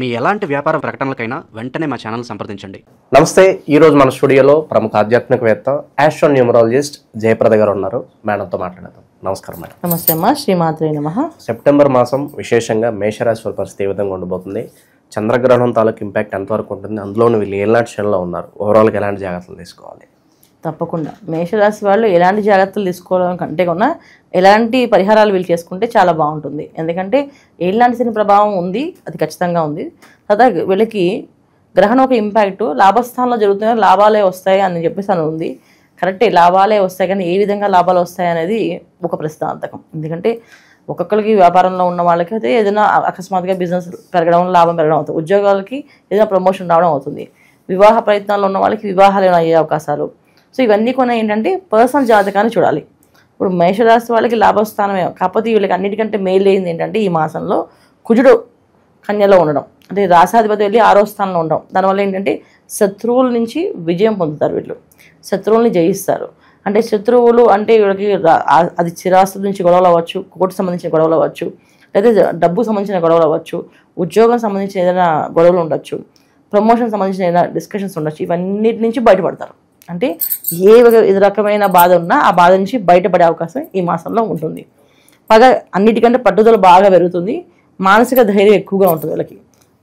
మీ ఎలాంటి వ్యాపార ప్రకటనలకైనా వెంటనే మా ఛానల్ సంప్రదించండి. నమస్తే. ఈరోజు మన స్టూడియోలో ప్రముఖ ఆధ్యాత్మికవేత్త ఆస్ట్రో న్యూమరాలజిస్ట్ జయప్రద గారు ఉన్నారు. మేడంతో మాట్లాడదాం. నమస్కారం మేడం. నమస్తే అమ్మా. శ్రీమాత్రే నమః. సెప్టెంబర్ మాసం విశేషంగా మేషరాశి వారి పరిస్థితి ఏ విధంగా ఉండబోతుంది, చంద్రగ్రహణం తాలూకు ఇంపాక్ట్ ఎంతవరకు ఉంటుంది, అందులోనూ వీళ్ళు ఎలాంటి క్షణంలో ఉన్నారు, ఓవరాల్గా ఎలాంటి జాగ్రత్తలు తీసుకోవాలి? తప్పకుండా మేషరాశి వాళ్ళు ఎలాంటి జాగ్రత్తలు తీసుకోవడం కంటే కూడా ఎలాంటి పరిహారాలు వీళ్ళు చేసుకుంటే చాలా బాగుంటుంది. ఎందుకంటే ఎలాంటి శని ప్రభావం ఉంది, అది ఖచ్చితంగా ఉంది. తర్వాత వీళ్ళకి గ్రహణం ఒక ఇంపాక్ట్ లాభస్థానంలో జరుగుతున్న లాభాలే వస్తాయి అని చెప్పేసి అని ఉంది. కరెక్టే, లాభాలే వస్తాయి, కానీ ఏ విధంగా లాభాలు వస్తాయి అనేది ఒక ప్రశ్నార్థకం. ఎందుకంటే ఒక్కొక్కరికి వ్యాపారంలో ఉన్న వాళ్ళకి అయితే ఏదైనా అకస్మాత్తుగా బిజినెస్ పెరగడం, లాభం పెరగడం అవుతుంది. ఉద్యోగాలకి ఏదైనా ప్రమోషన్ రావడం అవుతుంది. వివాహ ప్రయత్నాల్లో ఉన్న వాళ్ళకి వివాహాలు అయ్యే అవకాశాలు. సో ఇవన్నీ కొన్ని ఏంటంటే పర్సనల్ జాతకాన్ని చూడాలి. ఇప్పుడు మేషరాశి వాళ్ళకి లాభస్థానమే, కాకపోతే వీళ్ళకి అన్నిటికంటే మేలు అయింది ఏంటంటే ఈ మాసంలో కుజుడు కన్యలో ఉండడం, అంటే రాశాధిపతి వెళ్ళి 6వ స్థానంలో ఉండడం. దానివల్ల ఏంటంటే శత్రువుల నుంచి విజయం పొందుతారు. వీళ్ళు శత్రువుల్ని జయిస్తారు. అంటే శత్రువులు అంటే వీళ్ళకి అది స్థిరాస్తుల నుంచి గొడవలు అవ్వచ్చు, కోర్టు సంబంధించిన గొడవలు అవ్వచ్చు, లేదా డబ్బుకు సంబంధించిన గొడవలు అవ్వచ్చు, ఉద్యోగం సంబంధించిన ఏదైనా గొడవలు ఉండొచ్చు, ప్రమోషన్ సంబంధించిన ఏదైనా డిస్కషన్స్ ఉండొచ్చు. ఇవన్నిటి నుంచి బయటపడతారు. అంటే ఏ రకమైన బాధ ఉన్నా ఆ బాధ నుంచి బయటపడే అవకాశం ఈ మాసంలో ఉంటుంది. పైగా అన్నిటికంటే పట్టుదల బాగా పెరుగుతుంది. మానసిక ధైర్యం ఎక్కువగా ఉంటుంది. వీళ్ళకి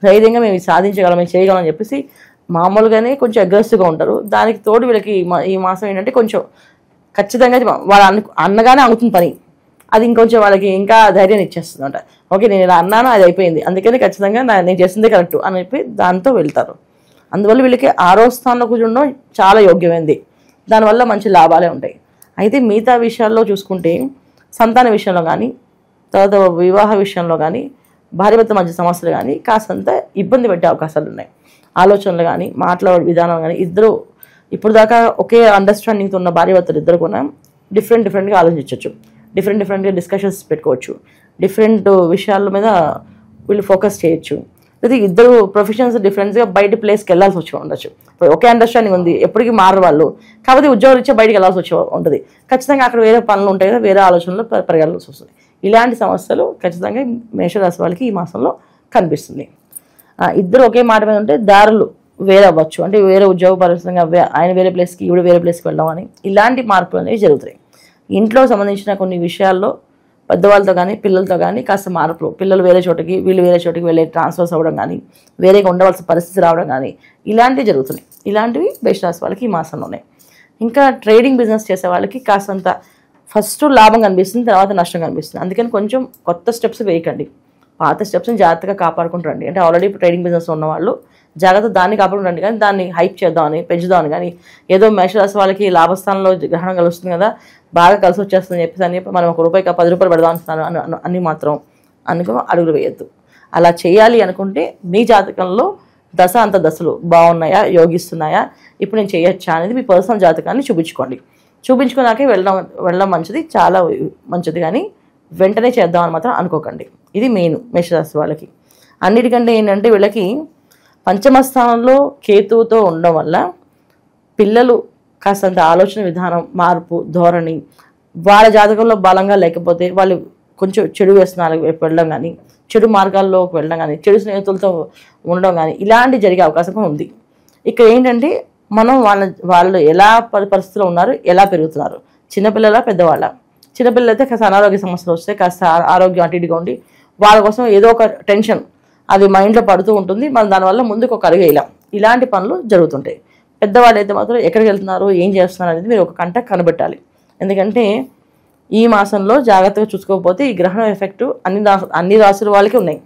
ధైర్యంగా మేము సాధించగలం, మేము చేయగలం అని చెప్పేసి మామూలుగానే కొంచెం అగ్రెసివ్గా ఉంటారు. దానికి తోడు వీళ్ళకి ఈ మాసం ఏంటంటే కొంచెం ఖచ్చితంగా వాళ్ళ అన్నగానే అవుతుంది పని, అది ఇంకొంచెం వాళ్ళకి ఇంకా ధైర్యాన్ని ఇచ్చేస్తుంది అంట. ఓకే, నేను ఇలా అన్నాను, అది అయిపోయింది, అందుకని ఖచ్చితంగా నేను చేసిందే కరెక్ట్ అని చెప్పి దాంతో వెళ్తారు. అందువల్ల వీళ్ళకి 6వ స్థానంలో కూర్చుండడం చాలా యోగ్యమైంది. దానివల్ల మంచి లాభాలే ఉంటాయి. అయితే మిగతా విషయాల్లో చూసుకుంటే సంతాన విషయంలో కానీ, తర్వాత వివాహ విషయంలో కానీ, భార్యాభర్త మధ్య సమస్యలు కానీ కాస్తంత ఇబ్బంది పెట్టే అవకాశాలు ఉన్నాయి. ఆలోచనలు కానీ, మాట్లాడే విధానం కానీ, ఇద్దరు ఇప్పుడు దాకా ఒకే అండర్స్టాండింగ్తో ఉన్న భార్యాభర్తలు ఇద్దరు కూడా డిఫరెంట్గా ఆలోచించవచ్చు, డిఫరెంట్గా డిస్కషన్స్ పెట్టుకోవచ్చు, డిఫరెంట్ విషయాల మీద వీళ్ళు ఫోకస్ చేయొచ్చు. అయితే ఇద్దరు ప్రొఫెషన్స్ డిఫరెంట్గా బయట ప్లేస్కి వెళ్ళాల్సి వచ్చి ఉండొచ్చు. ఒకే అండర్స్టాండింగ్ ఉంది, ఎప్పటికీ మారు వాళ్ళు, కాకపోతే ఉద్యోగాలు ఇచ్చే బయటకు వెళ్ళాల్సి వచ్చి ఉంటుంది. ఖచ్చితంగా అక్కడ వేరే పనులు ఉంటాయి కదా, వేరే ఆలోచనలు పెరగాల్సి వస్తుంది. ఇలాంటి సమస్యలు ఖచ్చితంగా మేషరాశి వాళ్ళకి ఈ మాసంలో కనిపిస్తుంది. ఇద్దరు ఒకే మాట మీద ఉంటే దారులు వేరే అవ్వచ్చు, అంటే వేరే ఉద్యోగ పరిస్థితిగా ఆయన వేరే ప్లేస్కి ఈవిడ వేరే ప్లేస్కి వెళ్ళడం అని ఇలాంటి మార్పులు అనేవి జరుగుతాయి. ఇంట్లో సంబంధించిన కొన్ని విషయాల్లో పెద్దవాళ్ళతో కానీ పిల్లలతో కానీ కాస్త మార్పులు, పిల్లలు వేరే చోటకి వీళ్ళు వేరే చోటికి వెళ్ళే ట్రాన్స్ఫర్స్ అవ్వడం కానీ, వేరేగా ఉండవలసిన పరిస్థితి రావడం కానీ ఇలాంటివి జరుగుతున్నాయి. ఇలాంటివి మేషరాశి వాళ్ళకి ఈ మాసంలో ఉన్నాయి. ఇంకా ట్రేడింగ్ బిజినెస్ చేసే వాళ్ళకి కాస్తంత ఫస్ట్ లాభం కనిపిస్తుంది, తర్వాత నష్టం కనిపిస్తుంది. అందుకని కొంచెం కొత్త స్టెప్స్ వేయకండి, పాత స్టెప్స్ని జాగ్రత్తగా కాపాడుకుంటారండి. అంటే ఆల్రెడీ ట్రేడింగ్ బిజినెస్ ఉన్న వాళ్ళు జాగ్రత్త దాన్ని కాపాడుకుంటారండి, కానీ దాన్ని హైప్ చేద్దామని పెంచుదామని కానీ ఏదో మేషరాశి వాళ్ళకి లాభస్థానంలో గ్రహణం కలుస్తుంది కదా, బాగా కలిసి వచ్చేస్తుందని చెప్పి మనం ₹1 ₹10 పెడదాం అనుకున్నాను అని మాత్రం అడుగులు వేయద్దు. అలా చేయాలి అనుకుంటే మీ జాతకంలో అంత దశలు బాగున్నాయా, యోగిస్తున్నాయా, ఇప్పుడు నేను చేయొచ్చా అనేది మీ పర్సనల్ జాతకాన్ని చూపించుకున్నాకే వెళ్ళడం మంచిది, చాలా మంచిది. కానీ వెంటనే చేద్దామని మాత్రం అనుకోకండి. ఇది మెయిన్ మేషరాశి వాళ్ళకి. అన్నిటికంటే ఏంటంటే వీళ్ళకి పంచమ స్థానంలో కేతువుతో ఉండడం వల్ల పిల్లలు కాస్తంత ఆలోచన విధానం, మార్పు, ధోరణి వాళ్ళ జాతకంలో బలంగా లేకపోతే వాళ్ళు కొంచెం చెడు వ్యసనాలకు వెళ్ళడం కానీ, చెడు మార్గాల్లోకి వెళ్ళడం కానీ, చెడు స్నేహితులతో ఉండడం కానీ ఇలాంటి జరిగే అవకాశం కూడా ఉంది. ఇక్కడ ఏంటంటే మనం వాళ్ళు ఎలా పరిస్థితిలో ఉన్నారు, ఎలా పెరుగుతున్నారు, చిన్నపిల్లల పెద్దవాళ్ళ. చిన్నపిల్లలు అయితే కాస్త అనారోగ్య సమస్యలు వస్తాయి, కాస్త ఆరోగ్యం అటు ఇటుగా ఉండి వాళ్ళ కోసం ఏదో ఒక టెన్షన్ అది మైండ్లో పడుతూ ఉంటుంది. మనం దానివల్ల ముందుకు ఒక అడుగు వేయలేం. ఇలాంటి పనులు జరుగుతుంటాయి. పెద్దవాళ్ళు అయితే మాత్రం ఎక్కడికి వెళ్తున్నారు, ఏం చేస్తున్నారు అనేది మీరు ఒక కంట కనిపెట్టాలి. ఎందుకంటే ఈ మాసంలో జాగ్రత్తగా చూసుకోకపోతే ఈ గ్రహణం ఎఫెక్ట్ అన్ని రాశుల వాళ్ళకి ఉన్నాయి,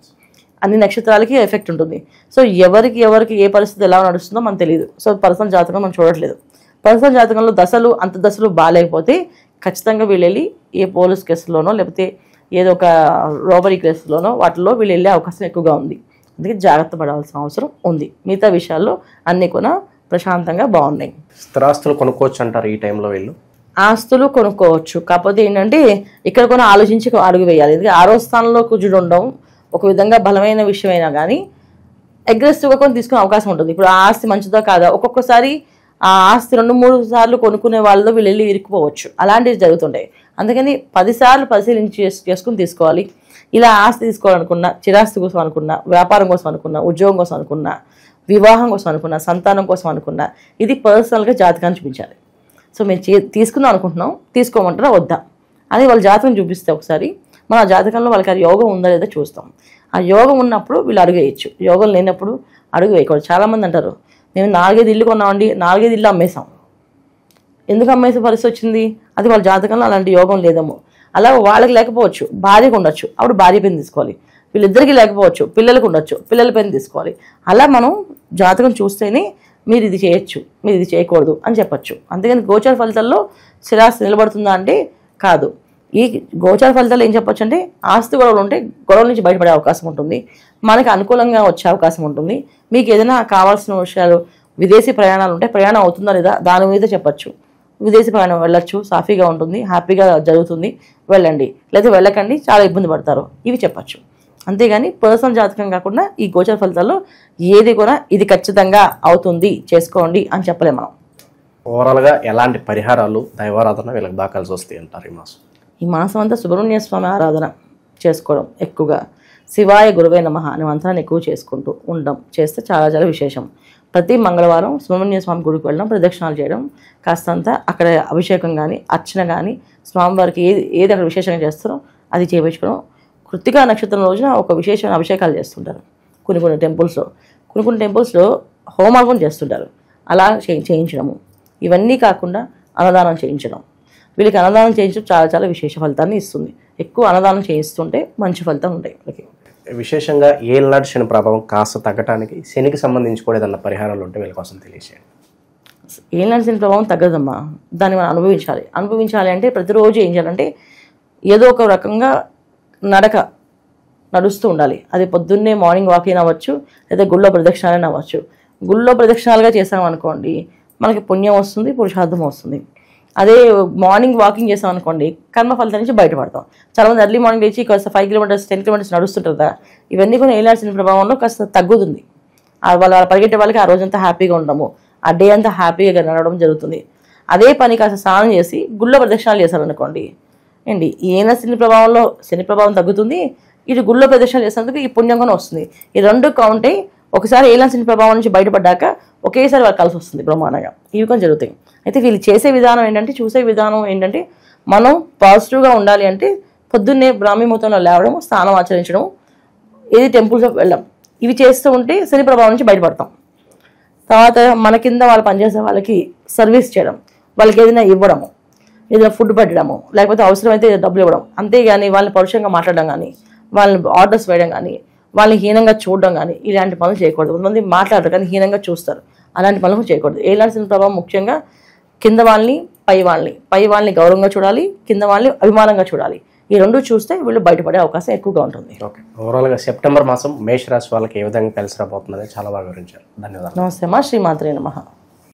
అన్ని నక్షత్రాలకి ఎఫెక్ట్ ఉంటుంది. సో ఎవరికి ఏ పరిస్థితి ఎలా నడుస్తుందో మనకు తెలియదు. సో పర్సనల్ జాతకం మనం చూడట్లేదు. పర్సనల్ జాతకంలో దశలు బాగాలేకపోతే ఖచ్చితంగా వీళ్ళు వెళ్ళి ఏ పోలీస్ కేసులోనో లేకపోతే ఏదో ఒక రాబరీ కేసులోనో వాటిలో వీళ్ళు వెళ్ళే అవకాశం ఎక్కువగా ఉంది. అందుకే జాగ్రత్త పడాల్సిన అవసరం ఉంది. మిగతా విషయాల్లో అన్నీ కూడా ప్రశాంతంగా బాగున్నాయి. స్థిరాస్తులు కొనుక్కోవచ్చు అంటారు ఈ టైంలో వీళ్ళు? ఆస్తులు కొనుక్కోవచ్చు, కాకపోతే ఏంటంటే ఇక్కడ కూడా ఆలోచించి అడుగు వేయాలి. ఎందుకంటే 6వ స్థానంలో కుజుడు ఉండడం ఒక విధంగా బలమైన విషయమైనా కానీ అగ్రెసివ్గా కొని తీసుకునే అవకాశం ఉంటుంది. ఇప్పుడు ఆ ఆస్తి మంచిదో కాదా, ఒక్కొక్కసారి ఆ ఆస్తి 2-3 సార్లు కొనుక్కునే వాళ్ళతో వీళ్ళు వెళ్ళి ఇరుక్కుపోవచ్చు. అలాంటివి జరుగుతుంటాయి. అందుకని 10 సార్లు పరిశీలించి చేసుకుని తీసుకోవాలి. ఇలా ఆస్తి తీసుకోవాలనుకున్నా, చిరాస్తి కోసం అనుకున్నా, వ్యాపారం కోసం అనుకున్నా, ఉద్యోగం కోసం అనుకున్నా, వివాహం కోసం అనుకున్నా, సంతానం కోసం అనుకున్నా, ఇది పర్సనల్గా జాతకాన్ని చూపించాలి. సో మేము తీసుకుందాం అనుకుంటున్నాం, తీసుకోమంటారా వద్దా అని వాళ్ళ జాతకం చూపిస్తే ఒకసారి మన ఆ జాతకంలో వాళ్ళకి అది యోగం ఉందా లేదా చూస్తాం. ఆ యోగం ఉన్నప్పుడు వీళ్ళు అడుగు వేయచ్చు, యోగం లేనప్పుడు అడుగు వేయకూడదు. చాలామంది అంటారు మేము 4-5 ఇల్లు కొన్నామండి, 4-5 ఇల్లు అమ్మేసాం. ఎందుకు అమ్మేసే పరిస్థితి వచ్చింది? అది వాళ్ళ జాతకంలో అలాంటి యోగం లేదేమో. అలా వాళ్ళకి లేకపోవచ్చు, భార్యకు ఉండొచ్చు, అప్పుడు భార్య పెన్ తీసుకోవాలి. వీళ్ళిద్దరికీ లేకపోవచ్చు, పిల్లలకు ఉండొచ్చు, పిల్లల పెన్ తీసుకోవాలి. అలా మనం జాతకం చూస్తేనే మీరు ఇది చేయొచ్చు, మీరు ఇది చేయకూడదు అని చెప్పచ్చు. అంతేగాని గోచార ఫలితాల్లో స్థిరాస్తి నిలబడుతుందా అంటే కాదు. ఈ గోచార ఫలితాలు ఏం చెప్పొచ్చు అంటే ఆస్తి గొడవలు ఉంటే గొడవల నుంచి బయటపడే అవకాశం ఉంటుంది, మనకు అనుకూలంగా వచ్చే అవకాశం ఉంటుంది. మీకు ఏదైనా కావాల్సిన విషయాలు, విదేశీ ప్రయాణాలు ఉంటే ప్రయాణం అవుతుందా లేదా దాని మీద చెప్పచ్చు. విదేశీ ప్రయాణం వెళ్ళొచ్చు, సాఫీగా ఉంటుంది, హ్యాపీగా జరుగుతుంది, వెళ్ళండి, లేదా వెళ్ళకండి, చాలా ఇబ్బంది పడతారు, ఇవి చెప్పచ్చు. అంతేగాని పర్సనల్ జాతకం కాకుండా ఈ గోచర ఫలితాల్లో ఏది కూడా ఇది ఖచ్చితంగా అవుతుంది చేసుకోండి అని చెప్పలేము మనం. ఓవరాల్గా ఎలాంటి పరిహారాలు, దైవారాధన వీళ్ళకి బాగా కలిసి వస్తాయి అంటారు ఈ మాసం అంతా సుబ్రహ్మణ్య స్వామి ఆరాధన చేసుకోవడం, ఎక్కువగా శివాయ గురువే నమః అనే మంత్రాన్ని ఎక్కువ చేసుకుంటూ ఉండడం చేస్తే చాలా చాలా విశేషం. ప్రతి మంగళవారం సుబ్రహ్మణ్య స్వామి గుడికి వెళ్ళడం, ప్రదక్షిణాలు చేయడం, కాస్తంత అక్కడ అభిషేకం కానీ అర్చన కానీ స్వామివారికి ఏది అక్కడ విశేషంగా చేస్తారో అది చేయించుకోవడం. కృత్తికా నక్షత్రం రోజున ఒక విశేషమైన అభిషేకాలు చేస్తుంటారు కొన్ని టెంపుల్స్లో హోమాలు కూడా చేస్తుంటారు. అలా చేయించడము, ఇవన్నీ కాకుండా అన్నదానం చేయించడం, వీళ్ళకి అన్నదానం చేయించడం చాలా చాలా విశేష ఫలితాన్ని ఇస్తుంది. ఎక్కువ అన్నదానం చేయిస్తుంటే మంచి ఫలితం ఉంటాయి వీళ్ళకి. విశేషంగా ఏళ్ళనాటి శని ప్రభావం కాస్త తగ్గడానికి శనికి సంబంధించి కూడా ఏదన్నా పరిహారాలు ఉంటే వీళ్ళ కోసం తెలియజేయండి. ఏళ్ళనాటి శని ప్రభావం తగ్గదమ్మా, దాన్ని మనం అనుభవించాలి అంటే ప్రతిరోజు ఏం చేయాలంటే ఏదో ఒక రకంగా నడుస్తూ ఉండాలి. అది పొద్దున్నే మార్నింగ్ వాకింగ్ అవ్వచ్చు, లేదా గుళ్ళో ప్రదక్షిణాలైనా అవ్వచ్చు. గుళ్ళో ప్రదక్షిణాలుగా చేసామనుకోండి మనకి పుణ్యం వస్తుంది, పురుషార్థం వస్తుంది. అదే మార్నింగ్ వాకింగ్ చేసాం అనుకోండి కర్మ ఫలితం నుంచి బయటపడతాం. చాలామంది ఎర్లీ మార్నింగ్ లేచి కాస్త 5 కిలోమీటర్స్ 10 కిలోమీటర్స్ నడుస్తుంటారు కదా, ఇవన్నీ కూడా ఏళ్ళనాటి శని ప్రభావంలో కాస్త తగ్గుతుంది. వాళ్ళ పరిగెట్టే వాళ్ళకి ఆ రోజంతా హ్యాపీగా ఉండము, ఆ డే అంతా హ్యాపీగా నడవడం జరుగుతుంది. అదే పని కాస్త స్నానం చేసి గుళ్ళో ప్రదక్షిణాలు చేశారనుకోండి ఏంటి ఏళ్ళనాటి శని ప్రభావంలో శని ప్రభావం తగ్గుతుంది, ఇటు గుళ్ళో ప్రదక్షిణాలు చేసినందుకు ఈ పుణ్యం కూడా వస్తుంది. ఈ రెండు కౌంటే ఒకసారి ఏళ్ళనాటి శని ప్రభావం నుంచి బయటపడ్డాక ఒకేసారి వాళ్ళకి కలిసి వస్తుంది బ్రహ్మాండంగా. ఇవి కూడా జరుగుతాయి. అయితే వీళ్ళు చేసే విధానం ఏంటంటే, చూసే విధానం ఏంటంటే, మనం పాజిటివ్గా ఉండాలి అంటే పొద్దున్నే బ్రాహ్మీ ముహూర్తంలో లేవడం, స్నానం ఆచరించడం, ఏది టెంపుల్స్కి వెళ్ళడం, ఇవి చేస్తూ ఉంటే శని ప్రభావం నుంచి బయటపడతాం. తర్వాత మన కింద వాళ్ళు పనిచేసే వాళ్ళకి సర్వీస్ చేయడం, వాళ్ళకి ఏదైనా ఇవ్వడము, ఏదైనా ఫుడ్ పెట్టడము, లేకపోతే అవసరమైతే డబ్బులు ఇవ్వడం, అంతేగాని వాళ్ళని పరుషంగా మాట్లాడడం కానీ, వాళ్ళని ఆర్డర్స్ వేయడం కానీ, వాళ్ళని హీనంగా చూడడం కానీ ఇలాంటి పనులు చేయకూడదు. కొంతమంది మాట్లాడరు కానీ హీనంగా చూస్తారు, అలాంటి పనులు చేయకూడదు. ఏళ్ళనాటి శని ప్రభావం ముఖ్యంగా కింద వాళ్ళని పై వాళ్ళని గౌరవంగా చూడాలి, కింద వాళ్ళని అభిమానంగా చూడాలి. ఈ రెండు చూస్తే వీళ్ళు బయటపడే అవకాశం ఎక్కువగా ఉంటుంది. ఓకే, ఓవరాల్గా సెప్టెంబర్ మాసం మేషరాశి వాళ్ళకి ఏ విధంగా కలిసి రాబోతుందని చాలా బాగా వివరించారు. ధన్యవాదాలు. నమస్తే అమ్మా. శ్రీమాత్రే నమః.